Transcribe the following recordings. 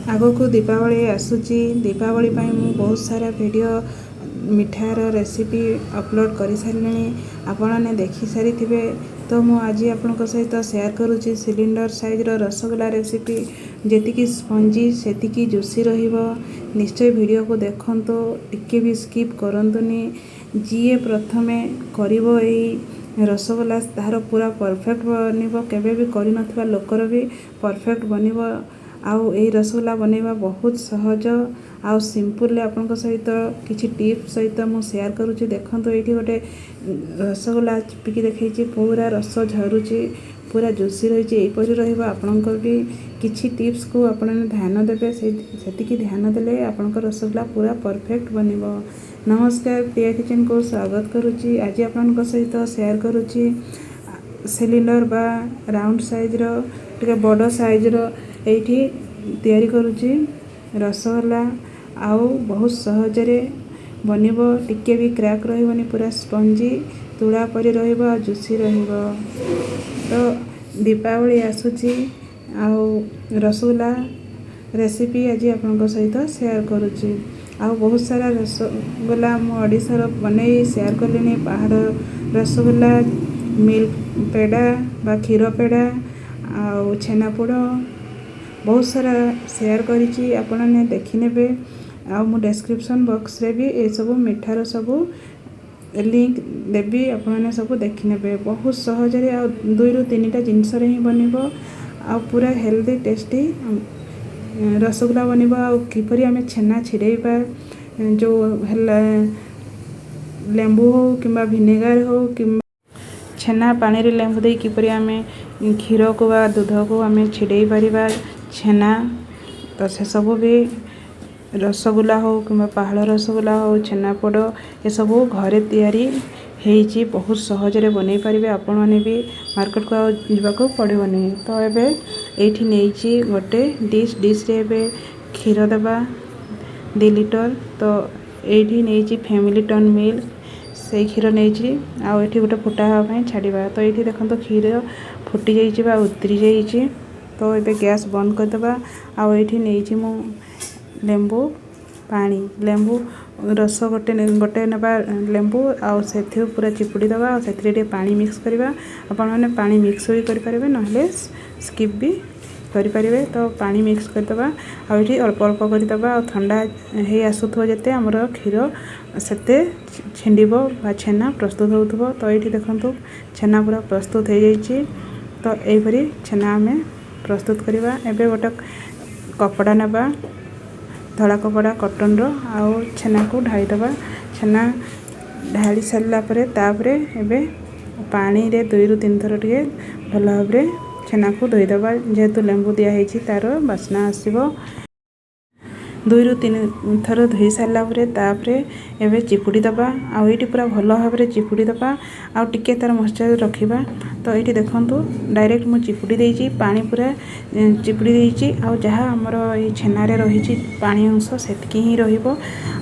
आगको दीपावली आसूची दीपावली पाई मु बहुत सारा वीडियो मिठार रेसिपी अपलोड कर सारे आपने देखि सारी थे। तो मु आज आपण सहित शेयर करुच्ची सिलिंडर साइज रसगोल्ला रेसिपी जी स्पंजी से जूसी निश्चय वीडियो को देखो टिके भी स्किप करंतुनी जी प्रथमे करिवो रसगोल्ला तार पूरा परफेक्ट बनिबो केबे भी करि नथिबा लोकर भी परफेक्ट बनिबो। आउ ए रसगोल्ला बनैबा बहुत सहज आउ सिंपल आपन सहित किछि टिप्स सहित मु शेयर करुच्ची। देखंतु एठी गोटे रसगोल्ला चिपिकी देखैछि पूरा रस झरुची पूरा जूसी रही एपरी रहिबो। आपनकर भी किछि टिप्स को आपन ध्यान देबे सेतिकी ध्यान देले आपनकर रसगोल्ला पूरा परफेक्ट बनिबो। नमस्कार, प्रिया किचन को स्वागत करुच्ची। आज आपन सहित शेयर करुच्ची सिलिंडर बा राउंड साइज रो टिके बड़ साइज रो एठी तैयारी करुच्ची रसगोल्ला आउ बहुत सहजरे बनिबो। टिके भी क्रैक रहिबनी पूरा स्पंजी तुड़ा परी रहिबो जूसी रहिबो। तो दीपावली आसूची आउ रसगोल्ला रेसिपी आज आपन सहित शेयर करुच्ची। आउ बहुत सारा रसगोल्ला मु ओडिशार बनै शेयर कलिनी। पहाड़ रसगोल्ला, मिल्क पेड़ा बा क्षीर पेड़ा आउ छेनापोड़ बहुत सारा शेयर करिछि आपने देखि नेबे। आ मु डिस्क्रिप्शन बॉक्स रे भी ए सब मिठार सब लिंक देबी आपने सब देखि नेबे। बहुत सहज रे आ 2 रु 3 टा जिंस रे ही बनिबो आ पूरा हेल्दी टेस्टी रसगोल्ला बनिबो। आ किपरि हमें छेना छिड़ेबा जो हला लेंबू हो किंबा विनेगर हो कि छेना पानी रे लेंबू दे किपरि हमें क्षीर को बा दूध को हमें छिड़े परिबा छेना। तो से सब भी रसगोल्ला हो कि पहाड़ रसगोल्ला हो छेनापोड़ ये सब घरे तैयारी हेची बहुत सहज रे बनै परिबे। आपण माने भी मार्केट को जीवाको पड़िबनी। तो एबे एठी नेची गोटे डिश रे एबे क्षीर देबा 2 लीटर। तो एठी नेची फैमिली टन मिल्क से क्षीर नेची आ एठी गोटे फुटा हवा पई छाड़ीबा। तो एठी देखंतो क्षीर फुटी जाईची बा उतरी जाईची। तो एबे गैस बंद कर देबा। आ एठी नेची मु लेंबू पानी लेंबू रस गोटे नेबा लेंबू आ सेथि पूरा चिपुड़ी देबा आ सेथि रे पानी मिक्स करबा। आपण माने पानी मिक्स भी करि परिबे नहले स्किप भी करि परिबे। तो पानी मिक्स कर देबा आ एठी अल्प अल्प करि देबा आ ठंडा हे आसुथो जते हमर क्षीर सेते छिंडीबो बा छेना प्रस्तुत होउथबो। तो एठी देखंतु छेना पूरा प्रस्तुत हो जाईची। तो एपरी छेना हमें प्रस्तुत करवा। एबे गोटे कपड़ा नेबा धड़ा कपड़ा कॉटन रो आउ छेना को ढाई देबा। छेना ढाली सारला परे तापरे एबे पानी रे 2 रु 3 थर टिके भल भाबरे छेना को धोई देबा। जेहेतु लेंबू दिया हेची तार बास्ना आसीबो। 2 रु 3 थर धोई सारला परे तापरे एबे चिपुड़ी देबा। आ एठी पूरा भल भाबरे चिपुड़ी देबा आ टिके तार मॉइस्चर रखिबा। तो एठी देखंतु डायरेक्ट मु चिपुड़ी देइची पानी पूरा चिपुड़ी देइची आ जहा हमर ए छेना रे रहिची पानी अंश सेतकी ही रहिबो।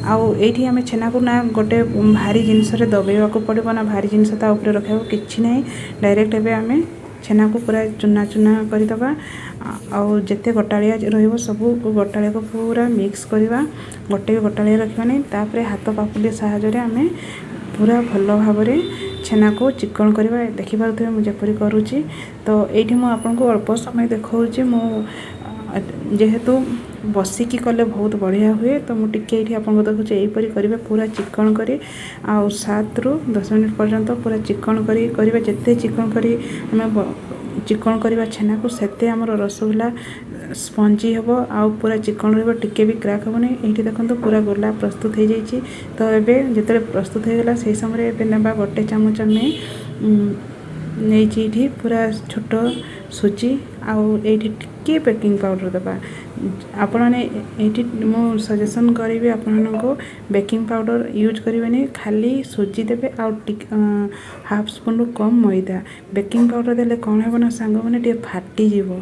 आ एठी हमें छेना को ना गोटे भारी जिंस रे दबेवा को पड़िबो ना भारी जिंस ता ऊपर रखिबो किछि नै। डायरेक्ट एबे हमें छेना को पूरा चुना चुना करि दबा। आ जते गोटालिया रहिबो सब गोटालिया को पूरा मिक्स करवा। गोटे भी गोटालिया रखिबा नै। तापरे हाथ पापुली सहायता रे हमें पूरा भल भाबरे छेना को चिकन करवा। देखि पारुथबे मु जेपरि करूची। तो एठी मु आपन को अल्प समय देखौची। मु जेहेतु बसिकी कले बहुत बढ़िया हुए। तो मु टिके एठी आपन को देखौची एपरि करिवे पूरा चिकन करी आ 7 रु 10 मिनिट पर्यंत पूरा चिकन करी करिवे। जते चिकन करी हमें चिकन करवा छेना को सेते हमर रसगोल्ला स्पंजी हेबो आ पूरा चिकन रहबो टिके भी क्रैक हेबो नै। एठी देखंतो पूरा गोला प्रस्तुत हो जाईची। तो एबे जेतरे प्रस्तुत हो गेला सेही समय रे एबे नेबा गोटे चामच में नेची एठी पूरा छोटो सुजी आ एठी टिके बेकिंग पाउडर देबा। आपने एठी मो सजेशन करिवे आपन को बेकिंग पाउडर यूज करिवेनी खाली सुजी देबे आ हाफ स्पून रु कम मैदा। बेकिंग पाउडर देले कोन हेबो ना सांग माने टे फाटी जीवो।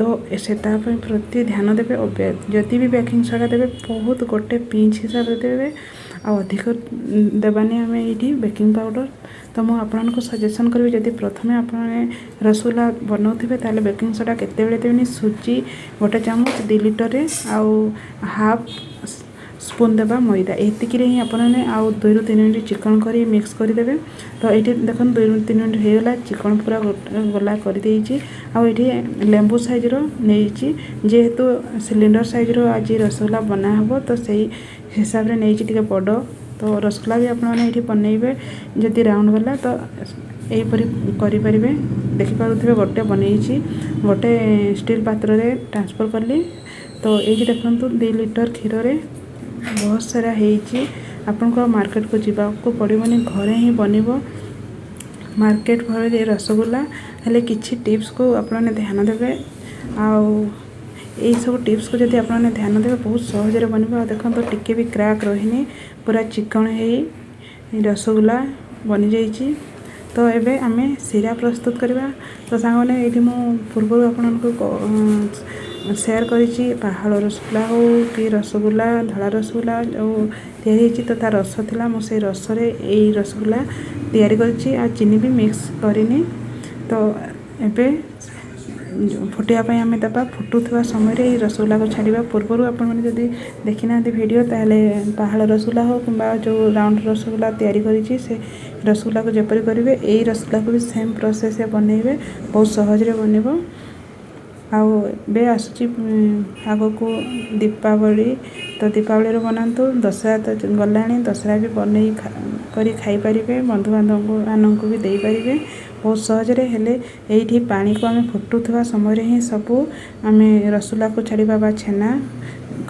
तो सेटा प्रति ध्यान देवे और जदि भी बेकिंग सोडा देवे बहुत गोटे पिंच हिसाब से देवे आ अधिक देवानी आम ये बेकिंग पाउडर। तो मुझे आपन को सजेसन करी जदि प्रथमे आपने रसगुल्ला बनाऊे ताले बेकिंग सोडा केते देवेनि सुजी गोटे चामच 2 लिटर आउ हाफ स्पून देवा मैदा एतिक ही आपने आउ 2 ରୁ 3 मिनट चिकन कर मिक्स करदे। तो ये देख 2 ରୁ 3 मिनट होगा चिकन पूरा गला कर लेंबू साइज्र नहीं जेहेतु सिलिंडर साइज्र आज रसगुल्ला बनाहब तो सही हिसाब से नहीं बड़। तो रसगुल्ला भी आपने बनइबे जदि राउंड वाला तो यहीपरी करें देखिपे गोटे बनई गोटे स्टील पात्र रे ट्रांसफर कली। तो ये देखो 2 लिटर क्षीर रे बहुत सारा होती आपन को मार्केट को जावाक पड़ोनी घरे ही बनब मार्केट भर रसगुल्ला हेले किछि टिप्स को आपने ध्यान देवे सब टिप्स को जब आपने ध्यान देवे बहुत सहज बनब। देखो तो टिके भी क्रैक रही पूरा चिकन है रसगुल्ला बनी जाइए। तो एबे आमे सीरा प्रस्तुत करवा। तो सांगने ये पूर्व आपको शेयर करी पहाड़ रसगुल्ला हो कि रसगुल्ला धला रसगुल्ला जो तैयारी तो तार रस था मुझे रस यही रसगुल्ला तैयारी करी आ चीनी भी मिक्स करनी। तो एबे फुटापी आम देवा फुटुवा समय रसगुल्ला को छाड़ा पूर्व आपने देखी ना वीडियो ताले पहाड़ रसगुल्ला हो कि जो राउंड रसगुल्ला तैयारी करी से रसगुल्ला को जपरी करेंगे यही रसगुल्ला को भी सेम प्रोसेस बनइबे बहुत सहज बनब। आबे आसूँ आग को दीपावली तो दीपावली बनातु दशहरा तो गला दशहरा भी बनई करी खाई पारे बंधु बांधव मानक भी दे पारे बहुत सहजरे हेले यही पानी को आम फुटुवा समय ही सबू आम रसगुल्ला को छाड़ा छेना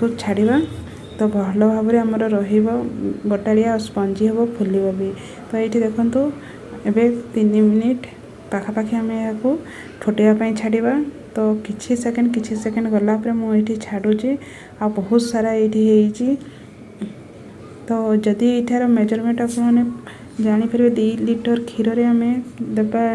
को छाड़ा तो भल भाव आमर रटाड़िया स्पंजी हम फुलब भी। तो ये देखु एबे 3 मिनिट पाखापाखि आम यहाँ फुटापी छाड़ा। तो किछि सेकेंड गला मुझे छाड़ुची आ बहुत सारा ये। तो जदि यार मेजरमेंट आपने जानीपर 2 लिटर क्षीर रे आम देवा।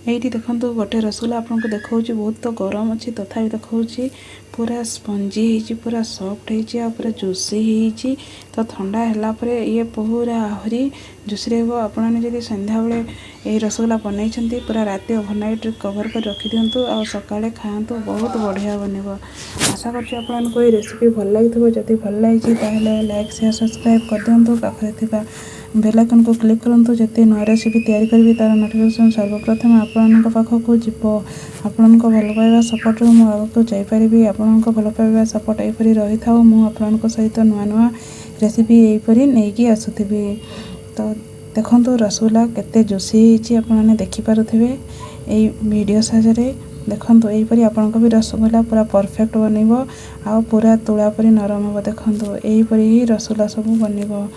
ये देखो गोटे रसगुल्ला आपको देखा बहुत तो गरम अच्छी तथापि देखा पूरा स्पंजी हो पूरा सॉफ्ट हो पूरा जुसी हो। तो ठंडा है ये पूरा आहरी जुसी रही आपने जब संध्या बेले ये रसगुल्ला बनई पूरा रात ओवरनाइट कवर कर रखी दिंतु आ सकाळे खातु बहुत बढ़िया बनब। आशा करको ये रेसिपी भल लगी जब भल लगी लाइक शेयर सब्सक्राइब कर दिंतु पाखे बेल आइकन को क्लिक करूँ जब नया रेसिपी तैयारी करी तार नोटिफिकेशन सर्वप्रथम आपण पाखक जीव। आपण भल पाइबा सपोर्ट मुझे आगे जापरि आपण भल पाइबा सपोर्ट यहीपरि रही था मुझे सहित नुआ नुआ रेसिपी यहीपरि नहीं आसुथी। तो देखो रसगुल्ला केते जोशी आपने देखिपे यही वीडियो साहाय्य देखो यहीपरि आपण भी रसगुल्ला पूरा परफेक्ट बनब आ पूरा तुला परी नरम हम। देखो यहीपरि ही रसगुल्ला सब बनब।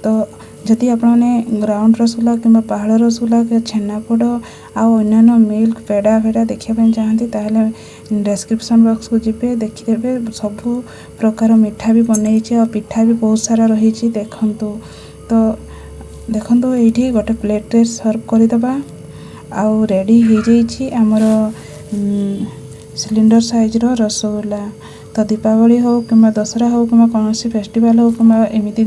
तो जदि आपने ग्राउंड रसगुल्ला कि पहाड़ रसगुल्ला कि छेनापोड़ आन्य मिल्क पेड़ा फेड़ा देखापी चाहती ताहले डिस्क्रिप्शन बॉक्स को जीपे देखिदेवे सबू प्रकार मिठा भी बनई और पिठा भी बहुत सारा रही देखु। तो देखो ये गोटे प्लेट रे सर्व करदेबा आउ रेडी हो जाइए आमर सिलिंडर साइज्र रसगुल्ला। तो दीपावली हो कि दशहरा हो कि कौन फेस्टिवल हो कि एमती